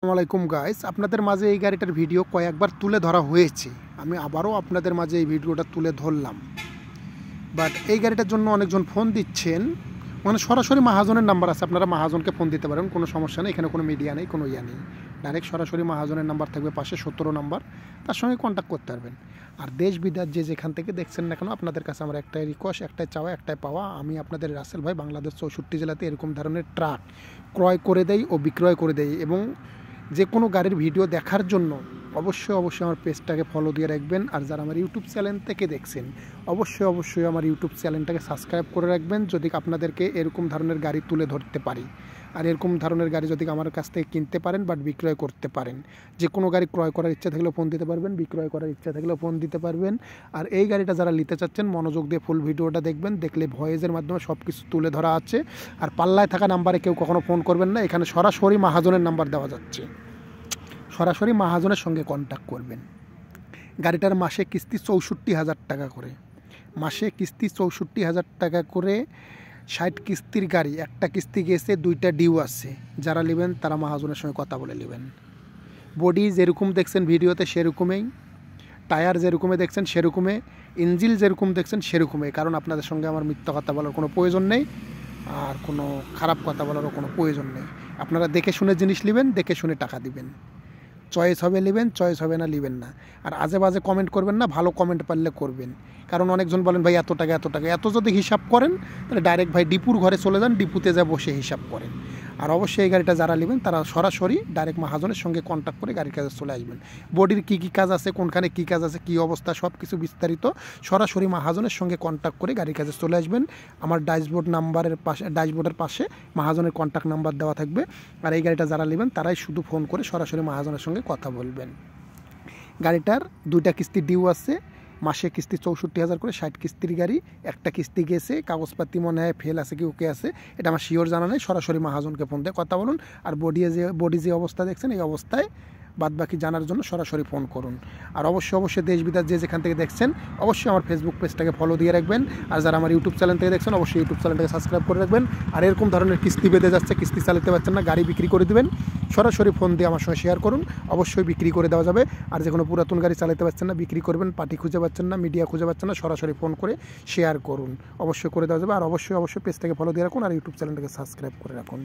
আসসালামাইকুম গাইস, আপনাদের মাঝে এই গাড়িটার ভিডিও কয়েকবার তুলে ধরা হয়েছে। আমি আবারও আপনাদের মাঝে এই ভিডিওটা তুলে ধরলাম। বাট এই গাড়িটার জন্য অনেকজন ফোন দিচ্ছেন, মানে সরাসরি মাহাজনের নাম্বার আছে, আপনারা মাহাজনকে ফোন দিতে পারেন, কোনো সমস্যা নেই। এখানে কোনো মিডিয়া নেই, কোনো ইয়া নেই, ডাইরেক্ট সরাসরি মাহাজনের নাম্বার থাকবে পাশে 17 নাম্বার, তার সঙ্গে কন্ট্যাক্ট করতে পারবেন। আর দেশ বিদেশ যে যেখান থেকে দেখছেন না কেন, আপনাদের কাছে আমার একটাই রিকোয়েস্ট, একটাই চাওয়া, একটাই পাওয়া, আমি আপনাদের রাসেল ভাই বাংলাদেশ 64 জেলাতে এরকম ধরনের ট্রাক ক্রয় করে দেই ও বিক্রয় করে দেই। এবং যে কোনো গাড়ির ভিডিও দেখার জন্য অবশ্যই আমার পেজটাকে ফলো দিয়ে রাখবেন। আর যারা আমার ইউটিউব চ্যানেল থেকে দেখছেন অবশ্যই আমার ইউটিউব চ্যানেলটাকে সাবস্ক্রাইব করে রাখবেন, যদি আপনাদেরকে এরকম ধরনের গাড়ি তুলে ধরতে পারি। আর এরকম ধরনের গাড়ি যদি আমার কাছ থেকে কিনতে পারেন বাট বিক্রয় করতে পারেন, যে কোনো গাড়ি ক্রয় করার ইচ্ছা থাকলেও ফোন দিতে পারবেন, বিক্রয় করার ইচ্ছা থাকলেও ফোন দিতে পারবেন। আর এই গাড়িটা যারা নিতে চাচ্ছেন মনোযোগ দিয়ে ফুল ভিডিওটা দেখবেন, দেখলে ভয়েসের মাধ্যমে সব কিছু তুলে ধরা আছে। আর পাল্লায় থাকা নাম্বারে কেউ কখনো ফোন করবেন না, এখানে সরাসরি মাহাজনের নাম্বার দেওয়া যাচ্ছে, সরাসরি মাহাজনের সঙ্গে কন্ট্যাক্ট করবেন। গাড়িটার মাসে কিস্তি 64,000 টাকা করে, মাসে কিস্তি 64,000 টাকা করে। 60 কিস্তির গাড়ি, একটা কিস্তি গেছে, 2টা ডিউ আছে। যারা নেবেন তারা মাহাজনের সঙ্গে কথা বলে নেবেন। বডি যেরকম দেখছেন ভিডিওতে সেরকমই, টায়ার যেরকমই দেখছেন সেরকমই, ইঞ্জিল যেরকম দেখছেন সেরকমই। কারণ আপনাদের সঙ্গে আমার মিথ্যা কথা বলার কোনো প্রয়োজন নেই, আর কোনো খারাপ কথা বলারও কোনো প্রয়োজন নেই। আপনারা দেখে শুনে জিনিস নেবেন, দেখে শুনে টাকা দিবেন। চয়েস হবে নেবেন, চয়েস হবে না নেবেন না। আর আজে বাজে কমেন্ট করবেন না, ভালো কমেন্ট পারলে করবেন। কারণ অনেকজন বলেন ভাই এত টাকা এত যদি হিসাব করেন তাহলে ডাইরেক্ট ভাই ডিপুর ঘরে চলে যান, ডিপুতে যা বসে হিসাব করেন। আর অবশ্যই এই গাড়িটা যারা নেবেন তারা সরাসরি ডাইরেক্ট মাহাজনের সঙ্গে কন্ট্যাক্ট করে গাড়ির কাজে চলে আসবেন। বডির কী কী কাজ আছে, কোনখানে কী কাজ আছে, কী অবস্থা, সব কিছু বিস্তারিত সরাসরি মাহাজনের সঙ্গে কন্ট্যাক্ট করে গাড়ির কাজে চলে আসবেন। আমার ড্যাশবোর্ডের পাশে মাহাজনের কন্ট্যাক্ট নাম্বার দেওয়া থাকবে। আর এই গাড়িটা যারা নেবেন তারাই শুধু ফোন করে সরাসরি মাহাজনের সঙ্গে কথা বলবেন। গাড়িটার 2টা কিস্তি ডিউ আছে, মাসে কিস্তি 64,000 করে। 60 কিস্তির গাড়ি, একটা কিস্তি গেছে, কাগজপাতি মনে হয় ফেল আছে কি ওকে আছে, এটা আমার শিওর জানা নেই। সরাসরি মাহাজনকে ফোন দিয়ে কথা বলুন। আর বডি যে অবস্থা দেখছেন এই অবস্থায় বাদবাকি জানার জন্য সরাসরি ফোন করুন। আর অবশ্যই দেশ বিদেশ যে যেখান থেকে দেখছেন অবশ্যই আমার ফেসবুক পেজটাকে ফলো দিয়ে রাখবেন। আর যারা আমার ইউটিউব চ্যানেল থেকে দেখছেন অবশ্যই ইউটিউব চ্যানেলটাকে সাবস্ক্রাইব করে রাখবেন। আর এরকম ধরনের কিস্তি বেঁধে যাচ্ছে, কিস্তি চালাতে পারছেন না, গাড়ি বিক্রি করে দেবেন, সরাসরি ফোন দিয়ে আমার সঙ্গে শেয়ার করুন, অবশ্যই বিক্রি করে দেওয়া যাবে। আর যে কোনো পুরাতন গাড়ি চালাতে পারছেন না, বিক্রি করবেন, পার্টি খুঁজে পাচ্ছেন না, মিডিয়া খুঁজে পাচ্ছেন না, সরাসরি ফোন করে শেয়ার করুন, অবশ্যই করে দেওয়া যাবে। আর অবশ্যই পেজটাকে ফলো দিয়ে রাখুন আর ইউটিউব চ্যানেলটাকে সাবস্ক্রাইব করে রাখুন।